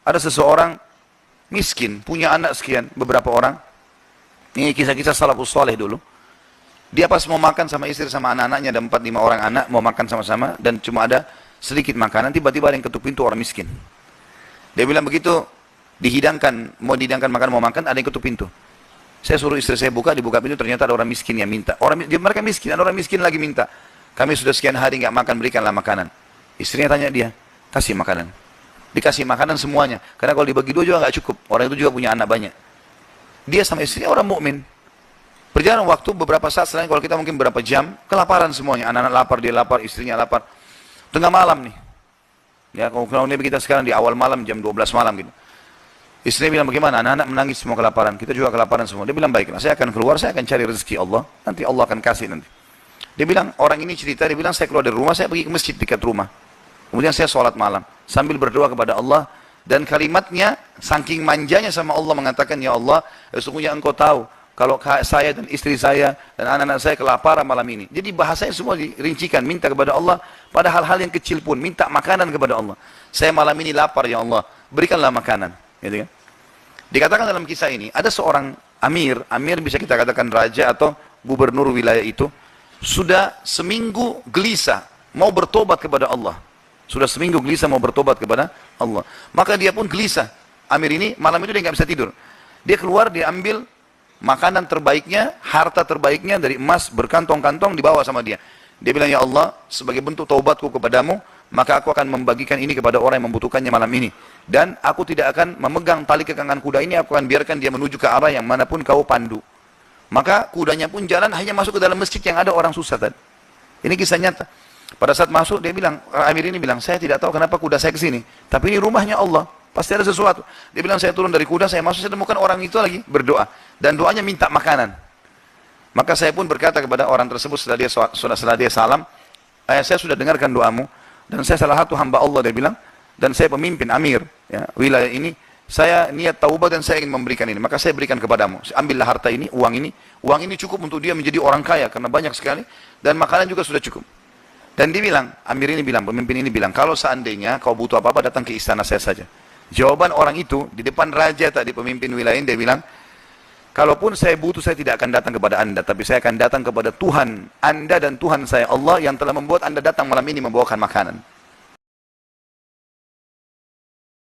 Ada seseorang miskin, punya anak sekian, beberapa orang. Ini kisah-kisah salafus saleh dulu. Dia pas mau makan sama istri sama anak-anaknya, ada 4-5 orang anak, mau makan sama-sama, dan cuma ada sedikit makanan, tiba-tiba ada yang ketuk pintu, orang miskin. Dia bilang begitu, mau dihidangkan makan, mau makan, ada yang ketuk pintu. Saya suruh istri saya buka, dibuka pintu, ternyata ada orang miskin yang minta. Mereka miskin, ada orang miskin lagi minta. Kami sudah sekian hari nggak makan, berikanlah makanan. Istrinya tanya dia, kasih makanan. Dikasih makanan semuanya. Karena kalau dibagi dua juga nggak cukup. Orang itu juga punya anak banyak. Dia sama istrinya orang mukmin. Berjalan waktu beberapa saat, selain kalau kita mungkin berapa jam, kelaparan semuanya. Anak-anak lapar, dia lapar, istrinya lapar. Tengah malam nih. Ya, kalau kita sekarang di awal malam, jam 12 malam gitu. Istrinya bilang, bagaimana? Anak-anak menangis semua kelaparan. Kita juga kelaparan semua. Dia bilang, baiklah, saya akan keluar, saya akan cari rezeki Allah. Nanti Allah akan kasih nanti. Dia bilang, orang ini cerita, dia bilang, saya keluar dari rumah, saya pergi ke masjid dekat rumah. Kemudian saya sholat malam, sambil berdoa kepada Allah. Dan kalimatnya, saking manjanya sama Allah mengatakan, ya Allah, sesungguhnya engkau tahu, kalau saya dan istri saya dan anak-anak saya kelaparan malam ini. Jadi bahasanya semua dirincikan, minta kepada Allah pada hal-hal yang kecil pun, minta makanan kepada Allah. Saya malam ini lapar ya Allah, berikanlah makanan. Gitu kan? Dikatakan dalam kisah ini, ada seorang amir bisa kita katakan raja atau gubernur wilayah itu, sudah seminggu gelisah, mau bertobat kepada Allah. Sudah seminggu gelisah mau bertobat kepada Allah. Maka dia pun gelisah. Amir ini malam itu dia nggak bisa tidur. Dia keluar, dia ambil makanan terbaiknya, harta terbaiknya dari emas berkantong-kantong dibawa sama dia. Dia bilang, ya Allah, sebagai bentuk taubatku kepadamu, maka aku akan membagikan ini kepada orang yang membutuhkannya malam ini. Dan aku tidak akan memegang tali kekangan kuda ini, aku akan biarkan dia menuju ke arah yang manapun kau pandu. Maka kudanya pun jalan hanya masuk ke dalam masjid yang ada orang susah tadi. Ini kisah nyata. Pada saat masuk, dia bilang, Amir ini bilang, saya tidak tahu kenapa kuda saya ke sini. Tapi ini rumahnya Allah. Pasti ada sesuatu. Dia bilang, saya turun dari kuda, saya masuk, saya temukan orang itu lagi berdoa. Dan doanya minta makanan. Maka saya pun berkata kepada orang tersebut setelah dia salam, saya sudah dengarkan doamu. Dan saya salah satu hamba Allah, dia bilang. Dan saya pemimpin Amir ya, wilayah ini. Saya niat taubat dan saya ingin memberikan ini. Maka saya berikan kepadamu. Ambillah harta ini, uang ini. Uang ini cukup untuk dia menjadi orang kaya. Karena banyak sekali. Dan makanan juga sudah cukup. Dan dia bilang, Amir ini bilang, pemimpin ini bilang, kalau seandainya kau butuh apa-apa datang ke istana saya saja. Jawaban orang itu di depan raja tadi, pemimpin wilayah ini, dia bilang, kalaupun saya butuh, saya tidak akan datang kepada anda, tapi saya akan datang kepada Tuhan anda dan Tuhan saya Allah yang telah membuat anda datang malam ini membawakan makanan.